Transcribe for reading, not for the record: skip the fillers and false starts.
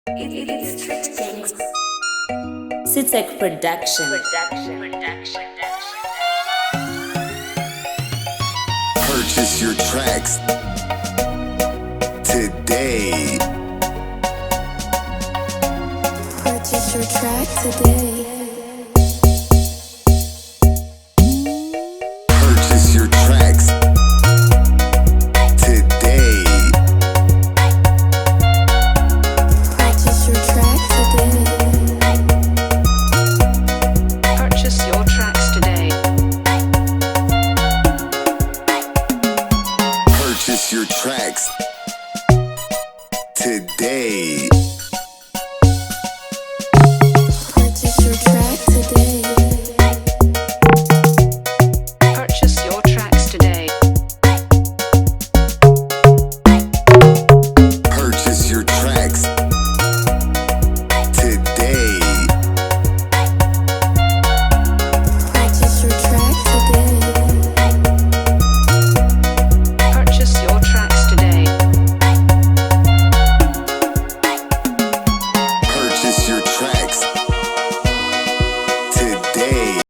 It's Cteq Production. Purchase your tracks today. Purchase your track today. Purchase your tracks today. Purchase your track today. Purchase your tracks today. Purchase your tracks today.